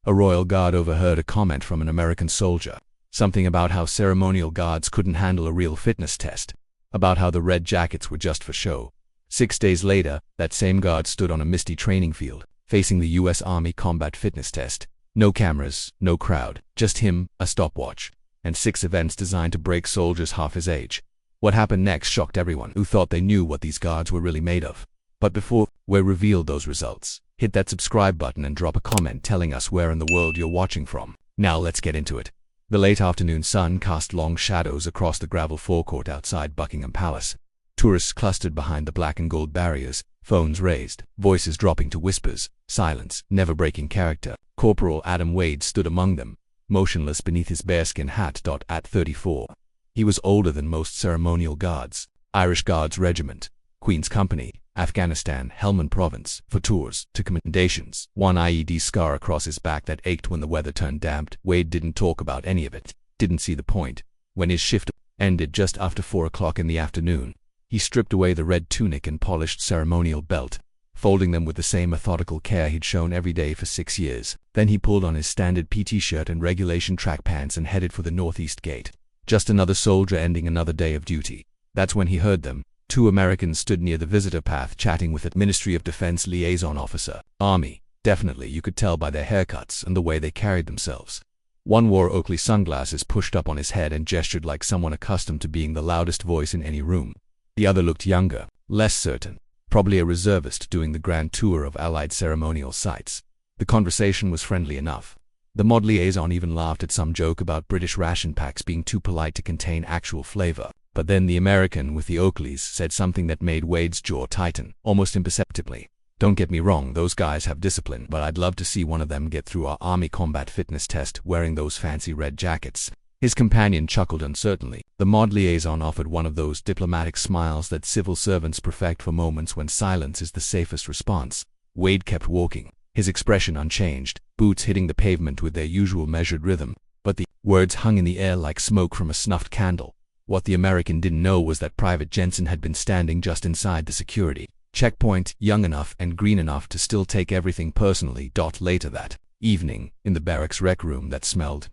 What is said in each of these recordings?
A royal guard overheard a comment from an American soldier. Something about how ceremonial guards couldn't handle a real fitness test. About how the red jackets were just for show. 6 days later, that same guard stood on a misty training field, facing the U.S. Army combat fitness test. No cameras, no crowd, just him, a stopwatch, and 6 events designed to break soldiers half his age. What happened next shocked everyone who thought they knew what these guards were really made of. But before we reveal those results, hit that subscribe button and drop a comment telling us where in the world you're watching from. Now let's get into it. The late afternoon sun cast long shadows across the gravel forecourt outside Buckingham Palace. Tourists clustered behind the black and gold barriers, phones raised, voices dropping to whispers, silence, never breaking character. Corporal Adam Wade stood among them, motionless beneath his bearskin hat. At 34, he was older than most ceremonial guards. Irish Guards Regiment, Queen's Company, Afghanistan, Helmand Province, for tours to commendations. One IED scar across his back that ached when the weather turned damp. Wade didn't talk about any of it, didn't see the point. When his shift ended just after 4 o'clock in the afternoon, he stripped away the red tunic and polished ceremonial belt, folding them with the same methodical care he'd shown every day for 6 years. Then he pulled on his standard PT shirt and regulation track pants and headed for the northeast gate. Just another soldier ending another day of duty. That's when he heard them. 2 Americans stood near the visitor path chatting with a Ministry of Defense liaison officer. Army, definitely, you could tell by their haircuts and the way they carried themselves. One wore Oakley sunglasses pushed up on his head and gestured like someone accustomed to being the loudest voice in any room. The other looked younger, less certain. Probably a reservist doing the grand tour of Allied ceremonial sites. The conversation was friendly enough. The mod liaison even laughed at some joke about British ration packs being too polite to contain actual flavor. But then the American with the Oakleys said something that made Wade's jaw tighten, almost imperceptibly. Don't get me wrong, those guys have discipline, but I'd love to see one of them get through our Army combat fitness test wearing those fancy red jackets. His companion chuckled uncertainly. The mod liaison offered one of those diplomatic smiles that civil servants perfect for moments when silence is the safest response. Wade kept walking, his expression unchanged, boots hitting the pavement with their usual measured rhythm, but the words hung in the air like smoke from a snuffed candle. What the American didn't know was that Private Jensen had been standing just inside the security checkpoint, young enough and green enough to still take everything personally. Later that evening, in the barracks rec room that smelled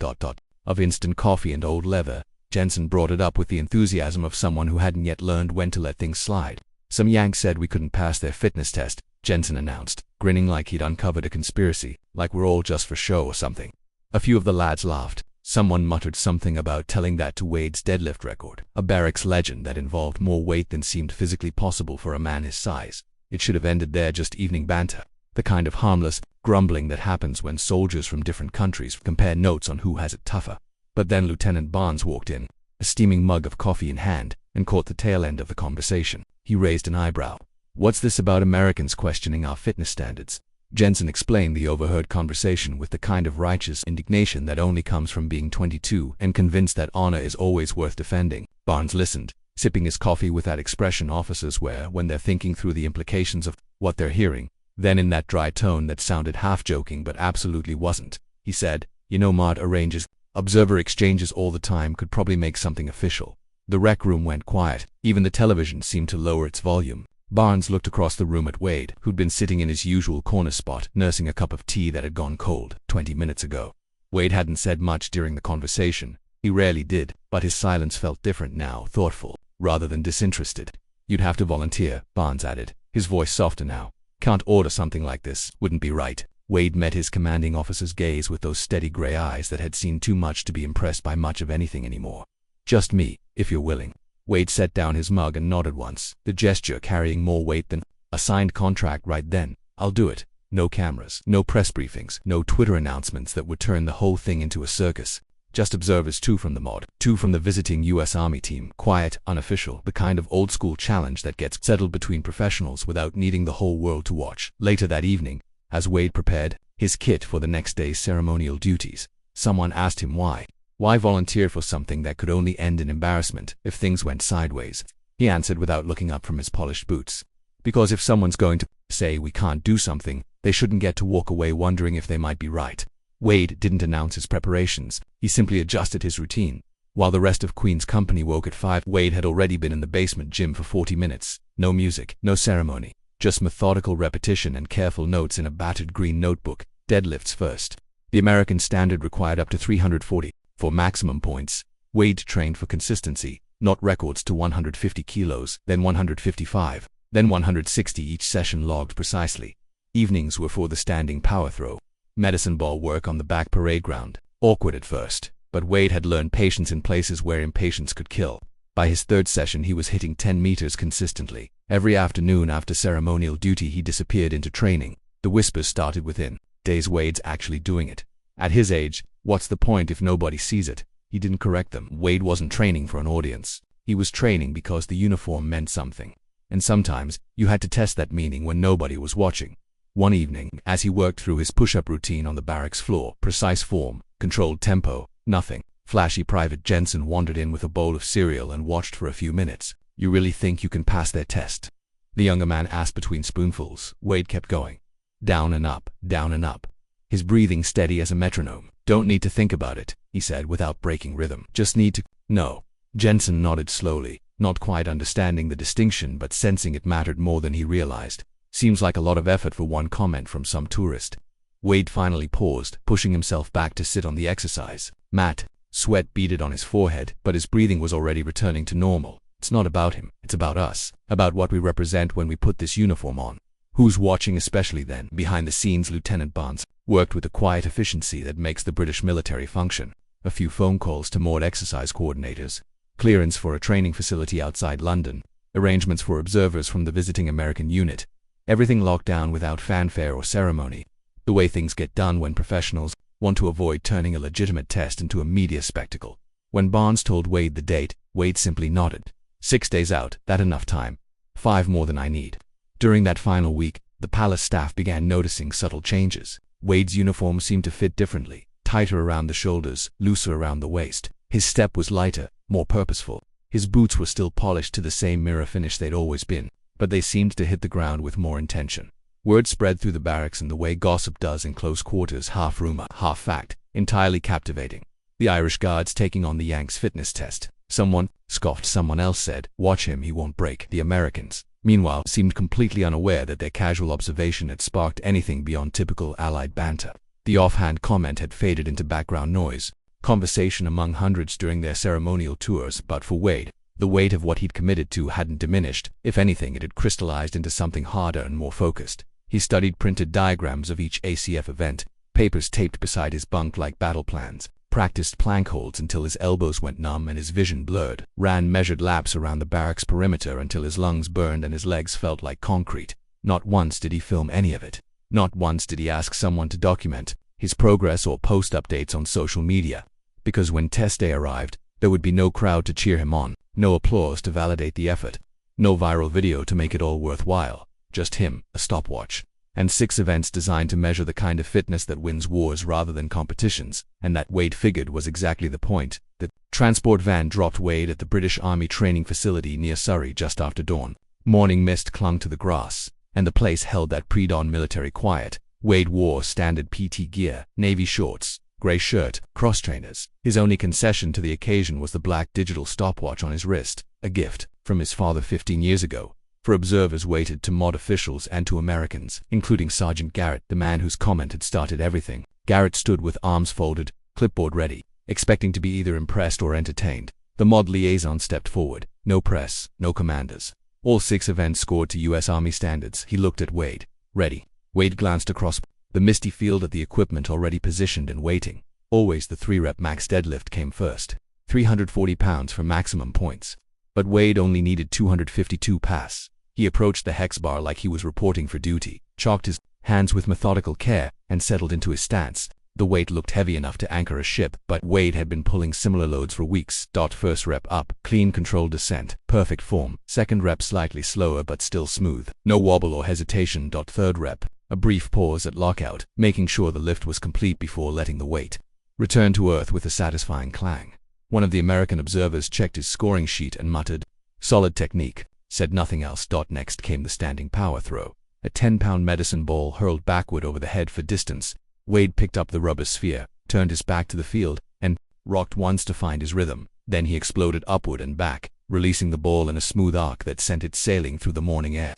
of instant coffee and old leather, Jensen brought it up with the enthusiasm of someone who hadn't yet learned when to let things slide. Some Yanks said we couldn't pass their fitness test, Jensen announced, grinning like he'd uncovered a conspiracy, like we're all just for show or something. A few of the lads laughed. Someone muttered something about telling that to Wade's deadlift record, a barracks legend that involved more weight than seemed physically possible for a man his size. It should have ended there, just evening banter, the kind of harmless grumbling that happens when soldiers from different countries compare notes on who has it tougher. But then Lieutenant Barnes walked in, a steaming mug of coffee in hand, and caught the tail end of the conversation. He raised an eyebrow. What's this about Americans questioning our fitness standards? Jensen explained the overheard conversation with the kind of righteous indignation that only comes from being 22 and convinced that honor is always worth defending. Barnes listened, sipping his coffee with that expression officers wear when they're thinking through the implications of what they're hearing. Then in that dry tone that sounded half joking but absolutely wasn't, he said, "You know, Mod arranges observer exchanges all the time, could probably make something official." The rec room went quiet. Even the television seemed to lower its volume. Barnes looked across the room at Wade, who'd been sitting in his usual corner spot, nursing a cup of tea that had gone cold 20 minutes ago. Wade hadn't said much during the conversation. He rarely did, but his silence felt different now, thoughtful, rather than disinterested. "You'd have to volunteer," Barnes added, his voice softer now. "Can't order something like this, wouldn't be right." Wade met his commanding officer's gaze with those steady gray eyes that had seen too much to be impressed by much of anything anymore. "Just me, if you're willing." Wade set down his mug and nodded once, the gesture carrying more weight than a signed contract right then. "I'll do it. No cameras, no press briefings, no Twitter announcements that would turn the whole thing into a circus. Just observers, 2 from the mod, 2 from the visiting U.S. Army team. Quiet, unofficial, the kind of old-school challenge that gets settled between professionals without needing the whole world to watch." Later that evening, as Wade prepared his kit for the next day's ceremonial duties, someone asked him why. Why volunteer for something that could only end in embarrassment if things went sideways? He answered without looking up from his polished boots. Because if someone's going to say we can't do something, they shouldn't get to walk away wondering if they might be right. Wade didn't announce his preparations. He simply adjusted his routine. While the rest of Queen's Company woke at 5, Wade had already been in the basement gym for 40 minutes. No music, no ceremony, just methodical repetition and careful notes in a battered green notebook. Deadlifts first. The American standard required up to 340 for maximum points. Wade trained for consistency, not records, to 150 kilos, then 155, then 160 each session logged precisely. Evenings were for the standing power throw. Medicine ball work on the back parade ground. Awkward at first, but Wade had learned patience in places where impatience could kill. By his third session he was hitting 10 meters consistently. Every afternoon after ceremonial duty he disappeared into training. The whispers started within. Days Wade's actually doing it. At his age, what's the point if nobody sees it? He didn't correct them. Wade wasn't training for an audience. He was training because the uniform meant something. And sometimes, you had to test that meaning when nobody was watching. One evening, as he worked through his push-up routine on the barracks floor, precise form, controlled tempo, nothing, flashy Private Jensen wandered in with a bowl of cereal and watched for a few minutes. "You really think you can pass their test?" the younger man asked between spoonfuls. Wade kept going. Down and up, his breathing steady as a metronome. "Don't need to think about it," he said without breaking rhythm. "Just need to know." Jensen nodded slowly, not quite understanding the distinction but sensing it mattered more than he realized. Seems like a lot of effort for one comment from some tourist. Wade finally paused, pushing himself back to sit on the exercise mat. Sweat beaded on his forehead, but his breathing was already returning to normal. "It's not about him, it's about us, about what we represent when we put this uniform on. Who's watching especially then?" Behind the scenes, Lieutenant Barnes worked with the quiet efficiency that makes the British military function. A few phone calls to moored exercise coordinators, clearance for a training facility outside London, arrangements for observers from the visiting American unit. Everything locked down without fanfare or ceremony. The way things get done when professionals want to avoid turning a legitimate test into a media spectacle. When Barnes told Wade the date, Wade simply nodded. 6 days out, that enough time. 5 more than I need. During that final week, the palace staff began noticing subtle changes. Wade's uniform seemed to fit differently, tighter around the shoulders, looser around the waist. His step was lighter, more purposeful. His boots were still polished to the same mirror finish they'd always been, but they seemed to hit the ground with more intention. Word spread through the barracks in the way gossip does in close quarters, half rumor, half fact, entirely captivating. The Irish Guards taking on the Yanks fitness test. Someone scoffed, someone else said, "Watch him, he won't break." The Americans, meanwhile, seemed completely unaware that their casual observation had sparked anything beyond typical Allied banter. The offhand comment had faded into background noise, conversation among hundreds during their ceremonial tours, but for Wade, the weight of what he'd committed to hadn't diminished. If anything, it had crystallized into something harder and more focused. He studied printed diagrams of each ACF event, papers taped beside his bunk like battle plans, practiced plank holds until his elbows went numb and his vision blurred, ran measured laps around the barracks perimeter until his lungs burned and his legs felt like concrete. Not once did he film any of it. Not once did he ask someone to document his progress or post updates on social media. Because when test day arrived, there would be no crowd to cheer him on, no applause to validate the effort, no viral video to make it all worthwhile. Just him, a stopwatch, and 6 events designed to measure the kind of fitness that wins wars rather than competitions, and that Wade figured was exactly the point. The transport van dropped Wade at the British Army training facility near Surrey just after dawn. Morning mist clung to the grass, and the place held that pre-dawn military quiet. Wade wore standard PT gear, navy shorts, grey shirt, cross trainers. His only concession to the occasion was the black digital stopwatch on his wrist, a gift from his father 15 years ago. For observers waited to mod officials and to Americans, including Sergeant Garrett, the man whose comment had started everything. Garrett stood with arms folded, clipboard ready, expecting to be either impressed or entertained. The mod liaison stepped forward. No press, no commanders. All 6 events scored to U.S. Army standards. He looked at Wade. Ready. Wade glanced across the misty field at the equipment already positioned and waiting. Always the 3-rep max deadlift came first. 340 pounds for maximum points. But Wade only needed 252 pass. He approached the hex bar like he was reporting for duty, chalked his hands with methodical care, and settled into his stance. The weight looked heavy enough to anchor a ship, but Wade had been pulling similar loads for weeks. First rep up, clean controlled descent, perfect form. Second rep slightly slower but still smooth. No wobble or hesitation. Third rep, a brief pause at lockout, making sure the lift was complete before letting the weight return to earth with a satisfying clang. One of the American observers checked his scoring sheet and muttered, "Solid technique," said nothing else. Next came the standing power throw. A 10-pound medicine ball hurled backward over the head for distance. Wade picked up the rubber sphere, turned his back to the field, and rocked once to find his rhythm. Then he exploded upward and back, releasing the ball in a smooth arc that sent it sailing through the morning air.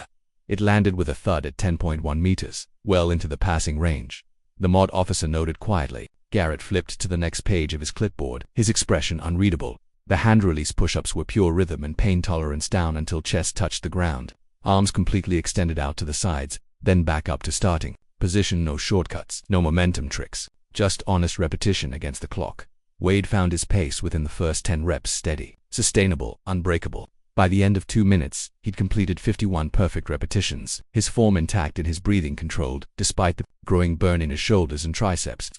It landed with a thud at 10.1 meters, well into the passing range. The mod officer noted quietly. Garrett flipped to the next page of his clipboard, his expression unreadable. The hand-release push-ups were pure rhythm and pain tolerance down until chest touched the ground. Arms completely extended out to the sides, then back up to starting position. No shortcuts, no momentum tricks, just honest repetition against the clock. Wade found his pace within the first 10 reps steady, sustainable, unbreakable. By the end of 2 minutes, he'd completed 51 perfect repetitions, his form intact and his breathing controlled, despite the growing burn in his shoulders and triceps.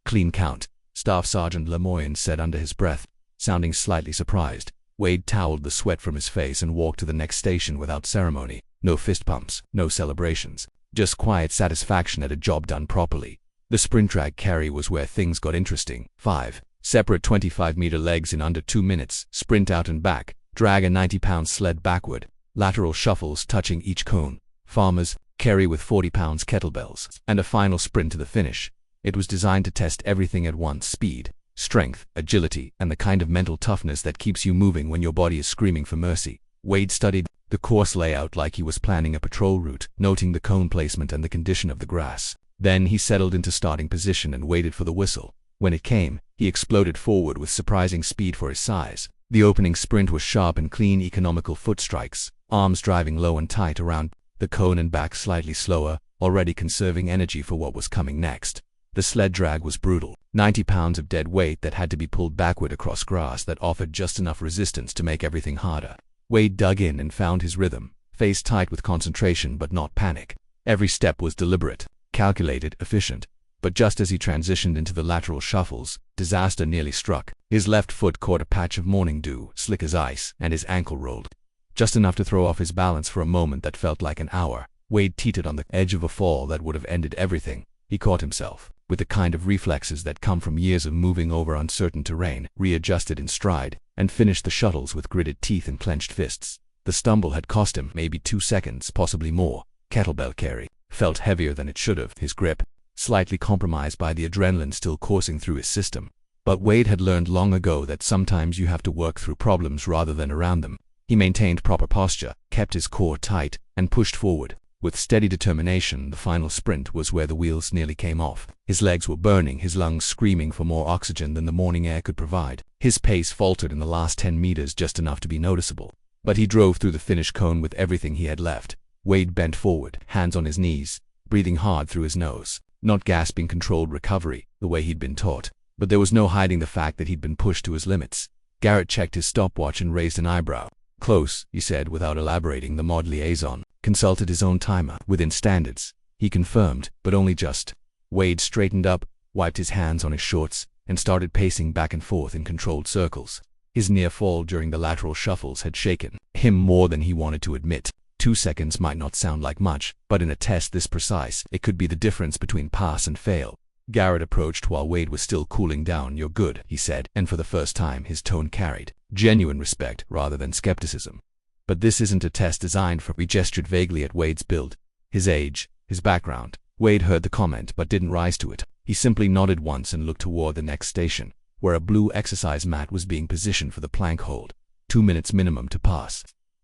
Clean count, Staff Sergeant Lemoyne said under his breath, sounding slightly surprised. Wade toweled the sweat from his face and walked to the next station without ceremony. No fist pumps, no celebrations, just quiet satisfaction at a job done properly. The sprint drag carry was where things got interesting. 5 separate 25-meter legs in under 2 minutes, sprint out and back, drag a 90-pound sled backward, lateral shuffles touching each cone, farmers, carry with 40 pounds kettlebells, and a final sprint to the finish. It was designed to test everything at once: speed, strength, agility, and the kind of mental toughness that keeps you moving when your body is screaming for mercy. Wade studied the course layout like he was planning a patrol route, noting the cone placement and the condition of the grass. Then he settled into starting position and waited for the whistle. When it came, he exploded forward with surprising speed for his size. The opening sprint was sharp and clean, economical foot strikes, arms driving low and tight around the cone and back slightly slower, already conserving energy for what was coming next. The sled drag was brutal, 90 pounds of dead weight that had to be pulled backward across grass that offered just enough resistance to make everything harder. Wade dug in and found his rhythm, face tight with concentration but not panic. Every step was deliberate, calculated, efficient. But just as he transitioned into the lateral shuffles, disaster nearly struck. His left foot caught a patch of morning dew, slick as ice, and his ankle rolled. Just enough to throw off his balance for a moment that felt like an hour. Wade teetered on the edge of a fall that would have ended everything. He caught himself, with the kind of reflexes that come from years of moving over uncertain terrain, readjusted in stride, and finished the shuttles with gritted teeth and clenched fists. The stumble had cost him maybe 2 seconds, possibly more. Kettlebell carry felt heavier than it should have, his grip slightly compromised by the adrenaline still coursing through his system. But Wade had learned long ago that sometimes you have to work through problems rather than around them. He maintained proper posture, kept his core tight, and pushed forward. With steady determination, the final sprint was where the wheels nearly came off. His legs were burning, his lungs screaming for more oxygen than the morning air could provide. His pace faltered in the last 10 meters just enough to be noticeable. But he drove through the finish cone with everything he had left. Wade bent forward, hands on his knees, breathing hard through his nose. Not gasping, controlled recovery, the way he'd been taught. But there was no hiding the fact that he'd been pushed to his limits. Garrett checked his stopwatch and raised an eyebrow. Close, he said without elaborating. The mod liaison consulted his own timer. Within standards, he confirmed, but only just. Wade straightened up, wiped his hands on his shorts, and started pacing back and forth in controlled circles. His near fall during the lateral shuffles had shaken him more than he wanted to admit. 2 seconds might not sound like much, but in a test this precise, it could be the difference between pass and fail. Garrett approached while Wade was still cooling down. "You're good," he said, and for the first time his tone carried genuine respect rather than skepticism. "But this isn't a test designed for—" He gestured vaguely at Wade's build, his age, his background. Wade heard the comment but didn't rise to it. He simply nodded once and looked toward the next station, where a blue exercise mat was being positioned for the plank hold. 2 minutes minimum to pass.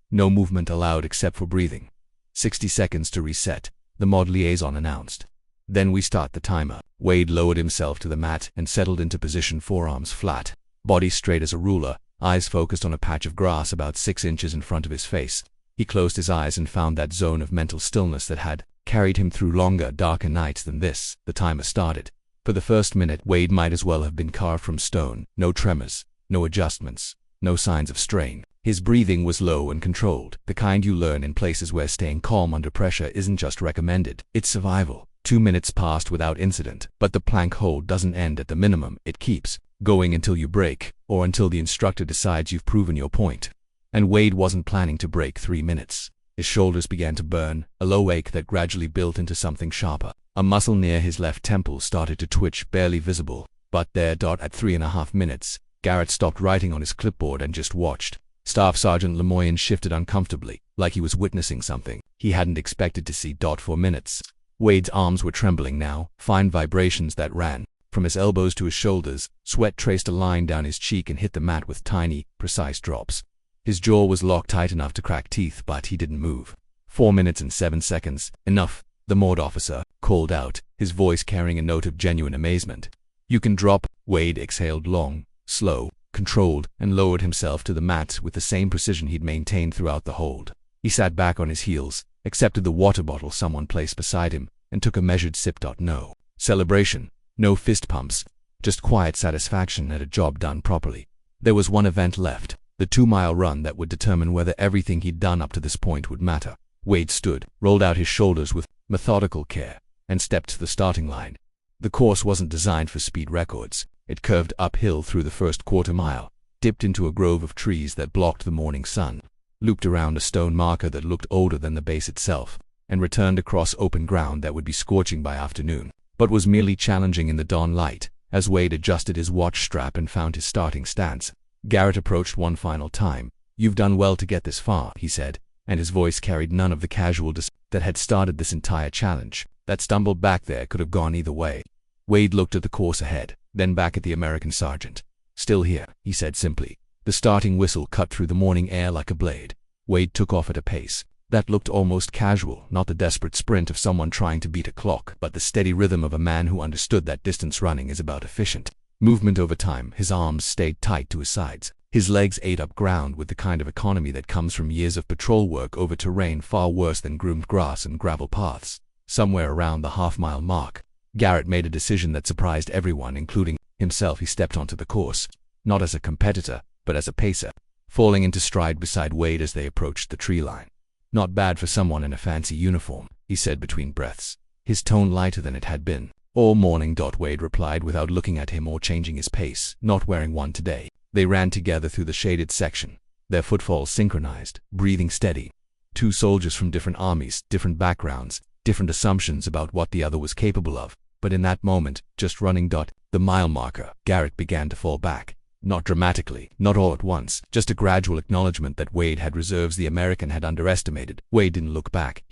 No movement allowed except for breathing. 60 seconds to reset, the mod liaison announced. "Then we start the timer." Wade lowered himself to the mat and settled into position, forearms flat, body straight as a ruler, eyes focused on a patch of grass about 6 inches in front of his face. He closed his eyes and found that zone of mental stillness that had carried him through longer, darker nights than this. The timer started. For the first minute, Wade might as well have been carved from stone. No tremors, no adjustments, no signs of strain. His breathing was low and controlled, the kind you learn in places where staying calm under pressure isn't just recommended, it's survival. 2 minutes passed without incident, but the plank hold doesn't end at the minimum. It keeps going until you break, or until the instructor decides you've proven your point. And Wade wasn't planning to break 3 minutes. His shoulders began to burn, a low ache that gradually built into something sharper. A muscle near his left temple started to twitch, barely visible. But there, at 3.5 minutes, Garrett stopped writing on his clipboard and just watched. Staff Sergeant Lemoyne shifted uncomfortably, like he was witnessing something he hadn't expected to see. 4 minutes. Wade's arms were trembling now, fine vibrations that ran from his elbows to his shoulders. Sweat traced a line down his cheek and hit the mat with tiny, precise drops. His jaw was locked tight enough to crack teeth, but he didn't move. 4 minutes and 7 seconds. Enough. the moored officer called out, his voice carrying a note of genuine amazement. "You can drop." Wade exhaled long, slow, controlled, and lowered himself to the mat with the same precision he'd maintained throughout the hold. He sat back on his heels, accepted the water bottle someone placed beside him, and took a measured sip. No celebration, no fist pumps, just quiet satisfaction at a job done properly. There was one event left, the 2-mile run that would determine whether everything he'd done up to this point would matter. Wade stood, rolled out his shoulders with methodical care, and stepped to the starting line. The course wasn't designed for speed records. It curved uphill through the first quarter-mile, dipped into a grove of trees that blocked the morning sun, looped around a stone marker that looked older than the base itself, and returned across open ground that would be scorching by afternoon, but was merely challenging in the dawn light. As Wade adjusted his watch strap and found his starting stance, Garrett approached one final time. "You've done well to get this far," he said, and his voice carried none of the casual disdain that had started this entire challenge. "That stumble back there could have gone either way." Wade looked at the course ahead, then back at the American sergeant. "Still here," he said simply. The starting whistle cut through the morning air like a blade. Wade took off at a pace that looked almost casual, not the desperate sprint of someone trying to beat a clock, but the steady rhythm of a man who understood that distance running is about efficient movement over time. His arms stayed tight to his sides. His legs ate up ground with the kind of economy that comes from years of patrol work over terrain far worse than groomed grass and gravel paths. Somewhere around the half-mile mark, Garrett made a decision that surprised everyone, including himself. He stepped onto the course, not as a competitor, but as a pacer, falling into stride beside Wade as they approached the tree line. "Not bad for someone in a fancy uniform," he said between breaths, his tone lighter than it had been all morning. Wade replied without looking at him or changing his pace. "Not wearing one today." They ran together through the shaded section, their footfalls synchronized, breathing steady. Two soldiers from different armies, different backgrounds, different assumptions about what the other was capable of. But in that moment, just running the mile marker, Garrett began to fall back. Not dramatically, not all at once, just a gradual acknowledgement that Wade had reserves the American had underestimated. Wade didn't look back.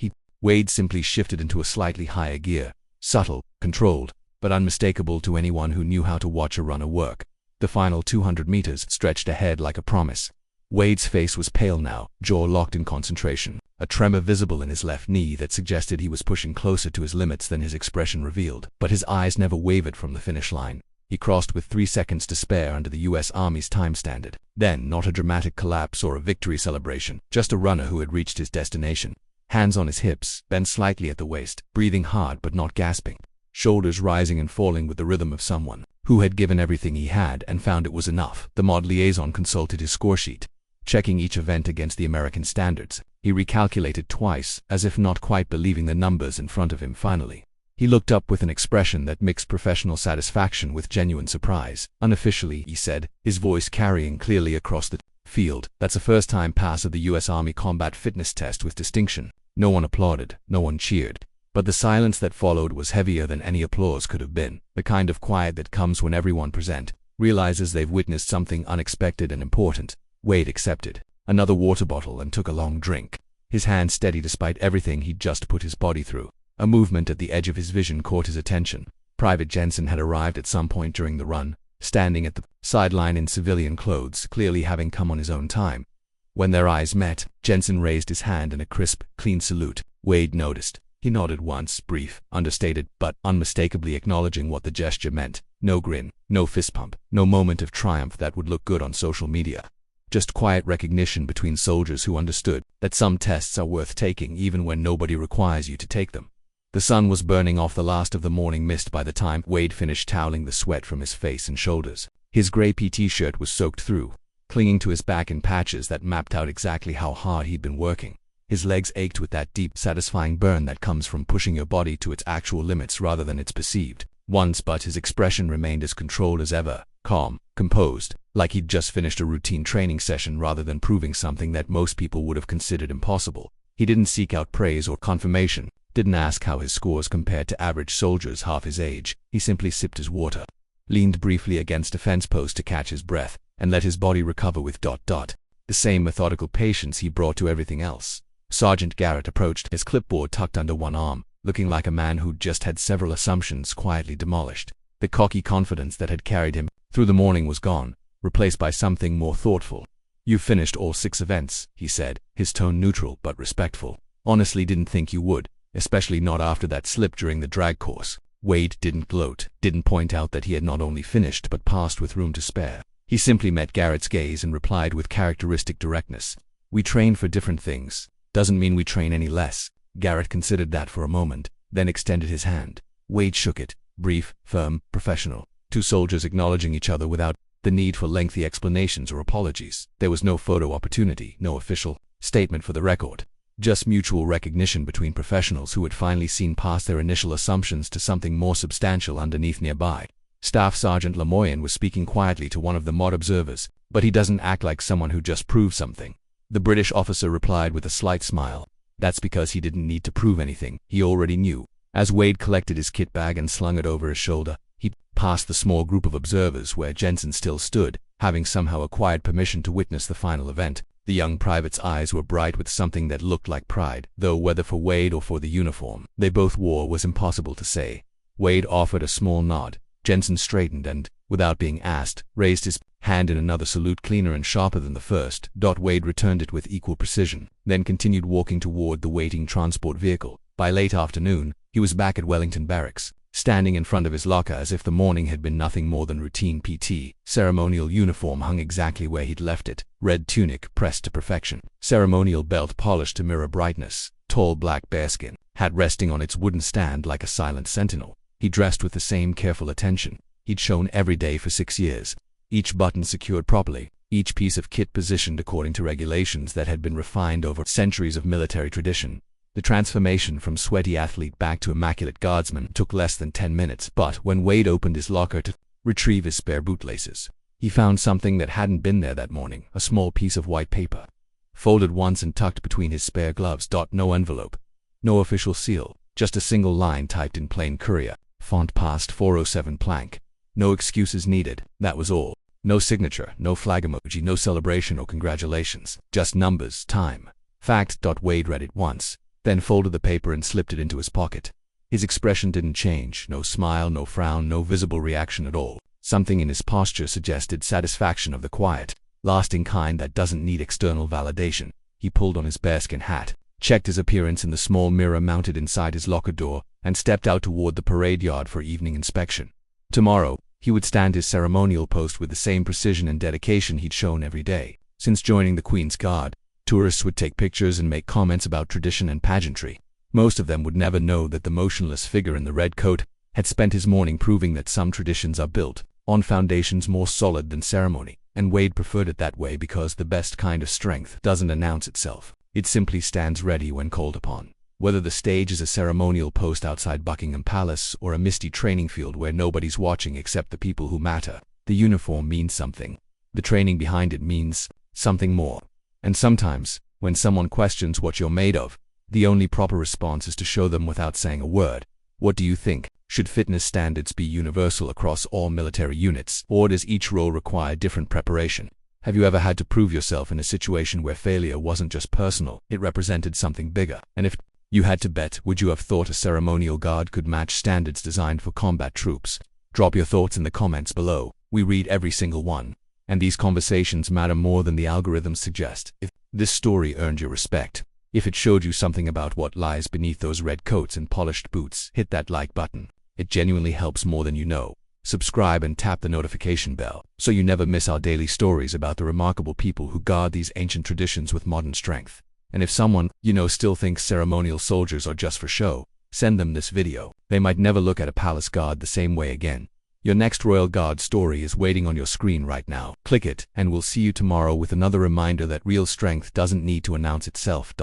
Wade simply shifted into a slightly higher gear, subtle, controlled, but unmistakable to anyone who knew how to watch a runner work. The final 200 meters stretched ahead like a promise. Wade's face was pale now, jaw locked in concentration, a tremor visible in his left knee that suggested he was pushing closer to his limits than his expression revealed. But his eyes never wavered from the finish line. He crossed with 3 seconds to spare under the U.S. Army's time standard. Then, not a dramatic collapse or a victory celebration, just a runner who had reached his destination. Hands on his hips, bent slightly at the waist, breathing hard but not gasping. Shoulders rising and falling with the rhythm of someone who had given everything he had and found it was enough. The mod liaison consulted his score sheet, checking each event against the American standards. He recalculated twice, as if not quite believing the numbers in front of him. Finally, he looked up with an expression that mixed professional satisfaction with genuine surprise. "Unofficially," he said, his voice carrying clearly across the field, "that's a first-time pass of the U.S. Army combat fitness test with distinction." No one applauded, no one cheered. But the silence that followed was heavier than any applause could have been, the kind of quiet that comes when everyone present realizes they've witnessed something unexpected and important. Wade accepted another water bottle and took a long drink, his hand steady despite everything he'd just put his body through. A movement at the edge of his vision caught his attention. Private Jensen had arrived at some point during the run, standing at the sideline in civilian clothes, clearly having come on his own time. When their eyes met, Jensen raised his hand in a crisp, clean salute. Wade noticed. He nodded once, brief, understated, but unmistakably acknowledging what the gesture meant. No grin, no fist pump, no moment of triumph that would look good on social media. Just quiet recognition between soldiers who understood that some tests are worth taking even when nobody requires you to take them. The sun was burning off the last of the morning mist by the time Wade finished toweling the sweat from his face and shoulders. His gray PT shirt was soaked through, clinging to his back in patches that mapped out exactly how hard he'd been working. His legs ached with that deep, satisfying burn that comes from pushing your body to its actual limits rather than its perceived ones, but his expression remained as controlled as ever, calm, composed, like he'd just finished a routine training session rather than proving something that most people would have considered impossible. He didn't seek out praise or confirmation, didn't ask how his scores compared to average soldiers half his age. He simply sipped his water, leaned briefly against a fence post to catch his breath, and let his body recover with the same methodical patience he brought to everything else. Sergeant Garrett approached, his clipboard tucked under one arm, looking like a man who'd just had several assumptions quietly demolished. The cocky confidence that had carried him through the morning was gone, replaced by something more thoughtful. "You've finished all 6 events," he said, his tone neutral but respectful. "Honestly didn't think you would. especially not after that slip during the drag course. Wade didn't gloat, didn't point out that he had not only finished but passed with room to spare. He simply met Garrett's gaze and replied with characteristic directness, "We train for different things. Doesn't mean we train any less." Garrett considered that for a moment, then extended his hand. Wade shook it, brief, firm, professional. Two soldiers acknowledging each other without the need for lengthy explanations or apologies. There was no photo opportunity, no official statement for the record. Just mutual recognition between professionals who had finally seen past their initial assumptions to something more substantial underneath nearby. Staff Sergeant Lemoyne was speaking quietly to one of the mod observers, but he doesn't act like someone who just proved something. The British officer replied with a slight smile. That's because he didn't need to prove anything, he already knew. As Wade collected his kit bag and slung it over his shoulder, he passed the small group of observers where Jensen still stood, having somehow acquired permission to witness the final event. The young private's eyes were bright with something that looked like pride, though whether for Wade or for the uniform they both wore was impossible to say. Wade offered a small nod. Jensen straightened and, without being asked, raised his hand in another salute cleaner and sharper than the first. Wade returned it with equal precision, then continued walking toward the waiting transport vehicle. By late afternoon, he was back at Wellington Barracks, standing in front of his locker as if the morning had been nothing more than routine PT. Ceremonial uniform hung exactly where he'd left it, red tunic pressed to perfection, ceremonial belt polished to mirror brightness, tall black bearskin, hat resting on its wooden stand like a silent sentinel. He dressed with the same careful attention he'd shown every day for 6 years, each button secured properly, each piece of kit positioned according to regulations that had been refined over centuries of military tradition. The transformation from sweaty athlete back to immaculate guardsman took less than 10 minutes, but when Wade opened his locker to retrieve his spare bootlaces, he found something that hadn't been there that morning, a small piece of white paper, folded once and tucked between his spare gloves. No envelope, no official seal, just a single line typed in plain courier, font past 407 plank. No excuses needed, that was all. No signature, no flag emoji, no celebration or congratulations, just numbers, time, fact. Wade read it once, then folded the paper and slipped it into his pocket. His expression didn't change, no smile, no frown, no visible reaction at all. Something in his posture suggested satisfaction of the quiet, lasting kind that doesn't need external validation. He pulled on his bearskin hat, checked his appearance in the small mirror mounted inside his locker door, and stepped out toward the parade yard for evening inspection. Tomorrow, he would stand his ceremonial post with the same precision and dedication he'd shown every day. Since joining the Queen's Guard, tourists would take pictures and make comments about tradition and pageantry. Most of them would never know that the motionless figure in the red coat had spent his morning proving that some traditions are built on foundations more solid than ceremony, and Wade preferred it that way because the best kind of strength doesn't announce itself. It simply stands ready when called upon. Whether the stage is a ceremonial post outside Buckingham Palace or a misty training field where nobody's watching except the people who matter, the uniform means something. The training behind it means something more. And sometimes, when someone questions what you're made of, the only proper response is to show them without saying a word. What do you think? Should fitness standards be universal across all military units, or does each role require different preparation? Have you ever had to prove yourself in a situation where failure wasn't just personal, it represented something bigger? And if you had to bet, would you have thought a ceremonial guard could match standards designed for combat troops? Drop your thoughts in the comments below. We read every single one. And these conversations matter more than the algorithms suggest. If this story earned your respect, if it showed you something about what lies beneath those red coats and polished boots, hit that like button. It genuinely helps more than you know. Subscribe and tap the notification bell so you never miss our daily stories about the remarkable people who guard these ancient traditions with modern strength. And if someone you know still thinks ceremonial soldiers are just for show, send them this video. They might never look at a palace guard the same way again. Your next Royal Guard story is waiting on your screen right now. Click it, and we'll see you tomorrow with another reminder that real strength doesn't need to announce itself.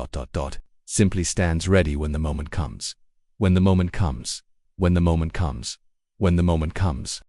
Simply stands ready when the moment comes. When the moment comes. When the moment comes. When the moment comes.